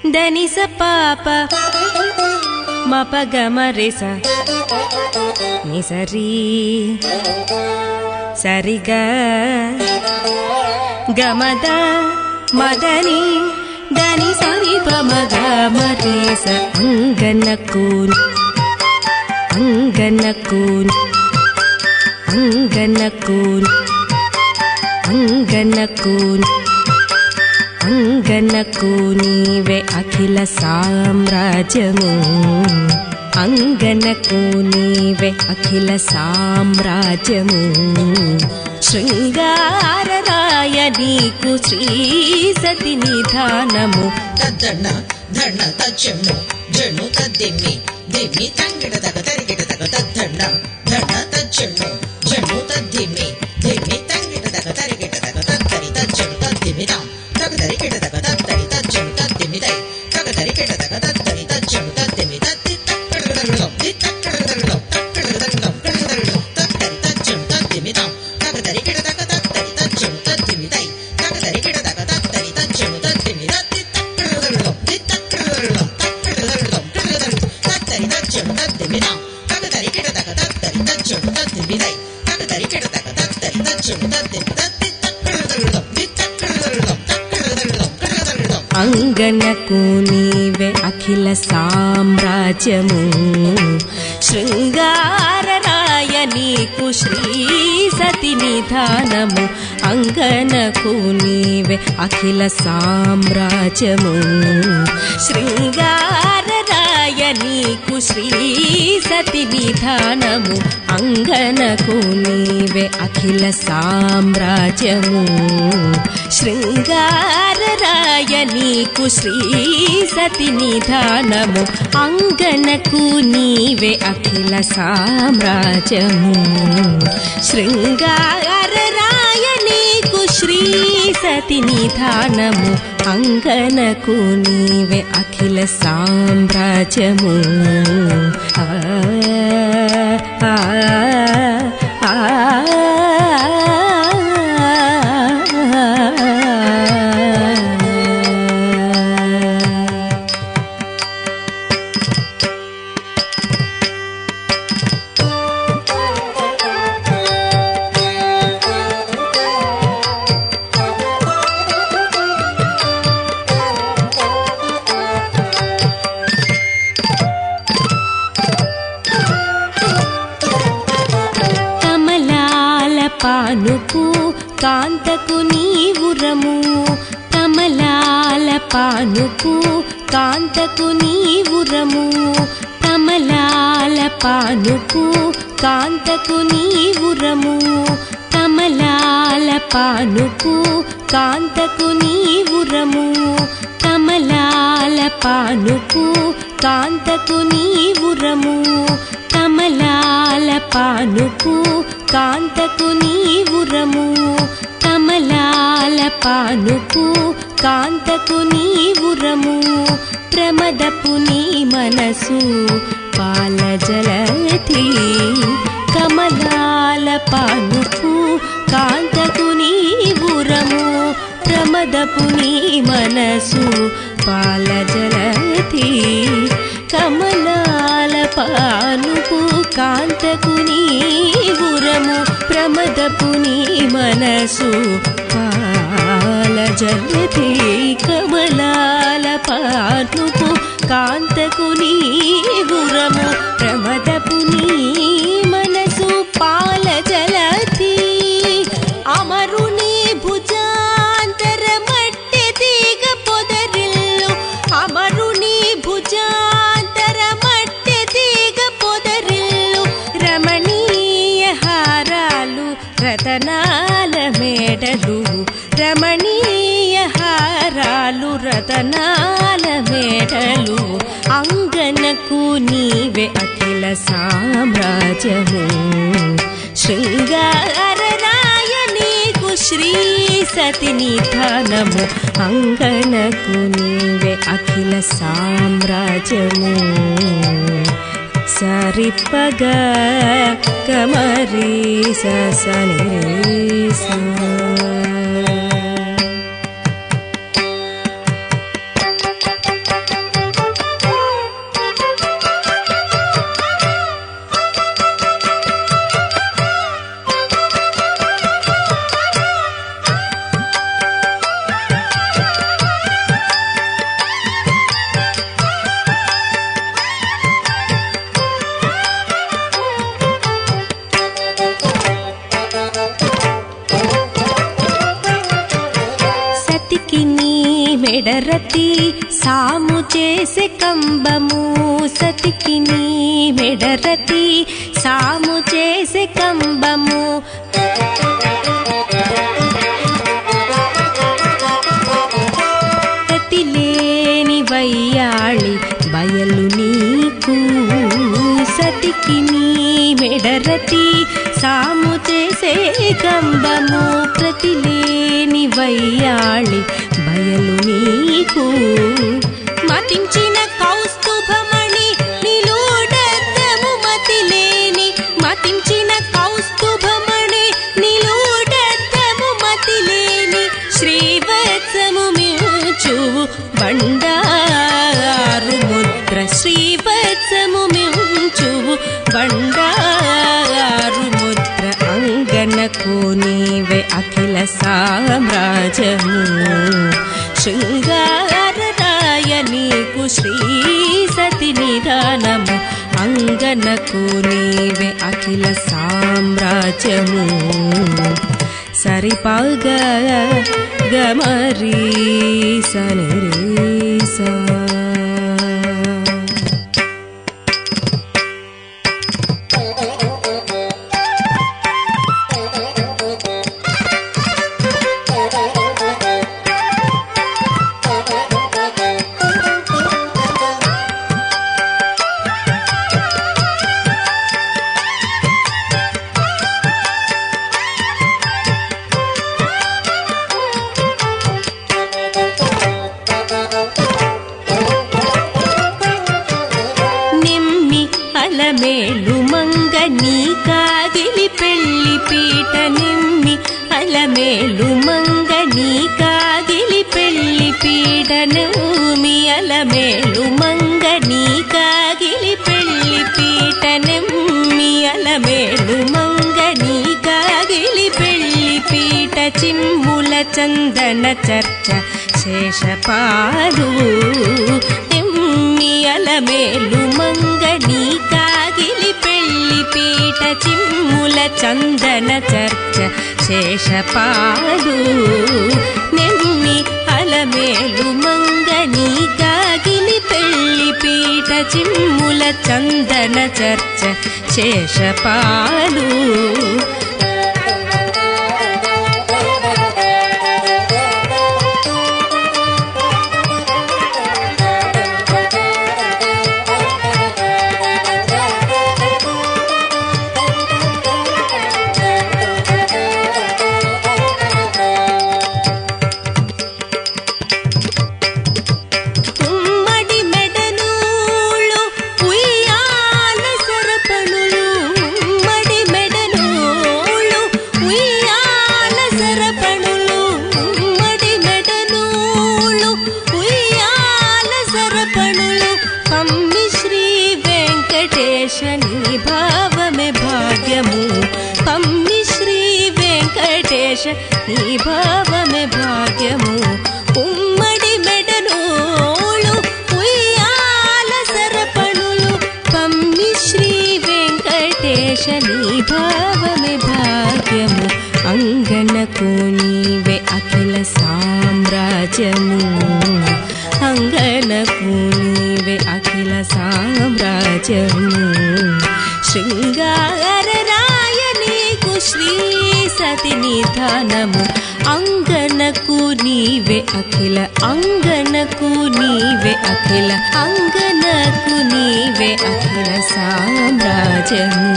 దని స పాప మప గమ రే స ని సరి సరిగ గమద మదని దని సరి పమ గమ రే స అంగనకూని అంగనకూని అంగనకూని అంగనకూని అంగనకు నీవే అఖిల సామ్రాజ్యము అంగనకు నీవే అఖిల సామ్రాజ్యము శృంగారరాయ నీకు శ్రీ సతి నిధానము తద్దన్న ధన తజ్జను జను తద్దిమ్మి దిమ్మి తంగిడ తగ తరిగిడ తగ తద్దన్న ధన తజ్జను జను తద్దిమ్మి దిమ్మి తంగిడ తగ తరిగిడ తగ తద్దరి తజ్జను తద్దిమ్మి తాం తగ తరిగిడ తగ తద్దరి తజ్జను తద్దిమ్మి దై తగ తరిగిడ తగ తద్దరి తజ్జను తద్దిమ్మి తద్ది తక్కడగడగడం ది తక్కడగడగడం తక్కడగడగడం కడగడగడం తద్దరి తజ్జను తద్దిమ్మి తాం తగ తరిగిడ తగ తద్దరి తజ్జను తద్దిమ్మి దై తగ తరిగిడ తగ తద్దరి తజ్జను తద్దిమ్మి దద్ది తక్కడగడగడం ది తక్కడగడగడం తక్కడగడగడం కడగడగడం తద్దరి తజ్జను తద్దిమ్మి తాం తగ తరిగిడ తగ తద్దరి తజ్జను తద్దిమ్మి దై తగ తరిగిడ తగ తద్దరి తజ్జను తద్దిమ్మి దద్ది తక్కడగడగడం ది తక్కడగడగడం తక్కడగడగడం కడగడగడం అంగనకు నీవే అఖిల సామ్రాజ్యము శృంగారరాయ నీకు శ్రీ సతి నిధానము అంగనకు నీవే అఖిల సామ్రాజ్యము శృంగారరాయ నీకు శ్రీ సతి నిధానము అంగనకు నీవే అఖిల సామ్రాజ్యము శృంగారరాయ నీకు శ్రీ సతి నిధానము అంగనకు నీవే అఖిల సామ్రాజ్యము శృంగారరాయ నీకు శ్రీ సతి నిధానము అంగనకు నీవే అఖిల సామ్రాజ్యము పానుపు కాంతకు నీవురము కమలాల పానుపు కాంతకు నీవురము కమలాల పానుపు కాంతకు నీవురము కమలాల పానుపు కాంతకు నీవురము కమలాల పానుపు కాంతకు నీవురము కమలాల పానుపు కాంతకు నీవురము కమలాల పానుపు కాంతకు నీవురము ప్రమదపు నీ మనసు పాల జలధి కమలాల పానుపు కాంతకు నీవురము ప్రమదపు నీ మనసు పాల జలధి కమలాల పానుపు కాంతకు నీవురము ప్రమదపు నీ మనసు పాల జలధి కమలాల పానుపు కాంతకు నీవురము ప్రమదపు నీ మనసు పాల జలధి అమరుని భుజాంతర మట్టి తీగ పొదరిల్లు అమరుని భుజాంతర మట్టి తీగ పొదరిల్లు రమణీయ హారాలు రతనాల మేడలు రమణీయ హారాలు రతనాల మేడలు అంగనకు నీవే అఖిల సామ్రాజ్యము శృంగారరాయ నీకు శ్రీ సతి నిధానము అంగనకు నీవే అఖిల సామ్రాజ్యము సరిపగ కమరి సని సా మెడరతి సాము చేసే కంబము సతికి నీ మెడరతి సాము చేసే కంబము ప్రతిలేని వయ్యాళి బయలు నీకు సతికి నీ మెడరతి సాము చేసే కంబము ప్రతిలేని వయ్యాళి బయలు నీకు మతించిన కౌస్తుభమణి నిలుడద్దము మతిలేని మతించిన కౌస్తుభమణి నిలుడద్దము మతిలేని శ్రీవత్సము మించువు బండారు ముద్ర శ్రీవత్సము మించువు బండారు ముద్ర అంగనకు నీవే అఖిల సామ్రాజ్యము శృంగారరాయ నీకు శ్రీ సతి నిధానము అంగనకు నీవే అఖిల సామ్రాజ్యము సరిపగ గమరీ సనిరీసా అలమేలు మంగ నీ కాగిలి పెళ్లి పీట నిమ్మి అలమేలు మంగ నీ కాగిలి పెళ్లి పీట నిమ్మి అలమేలు మంగ నీ కాగిలి పెళ్లి పీట నిమ్మి అలమేలు మంగ నీ కాగిలి పెళ్లి పీట చిమ్ముల చందన చర్చ శేషపాలు నిమ్మి అలమేలు మంగ నీ కాగిలి పెళ్లి పీట చిమ్ముల చందన చర్చ శేషపాలు నిమ్మి అలమేలు మంగ నీ కాగిలి పెళ్లి పీట చిమ్ముల చందన చర్చ శేషపాలు నీ భావమే భాగ్యము పమ్మి శ్రీ వెంకటేశ నీ భావమే భాగ్యము ఉమ్మడి మెడనోళ్ళు ఉయ్యాల సరపణులు పమ్మి శ్రీ వెంకటేశ నీ భావమే భాగ్యము అంగనకు నీవే అఖిల సామ్రాజ్యము అంగనకు నీవే అఖిల సామ్రాజ్యము శృంగారరాయ నీకు శ్రీ సతి నిధానము అంగనకు నీవే అఖిల అంగనకు నీవే అఖిల అంగనకు నీవే అఖిల సామ్రాజ్యము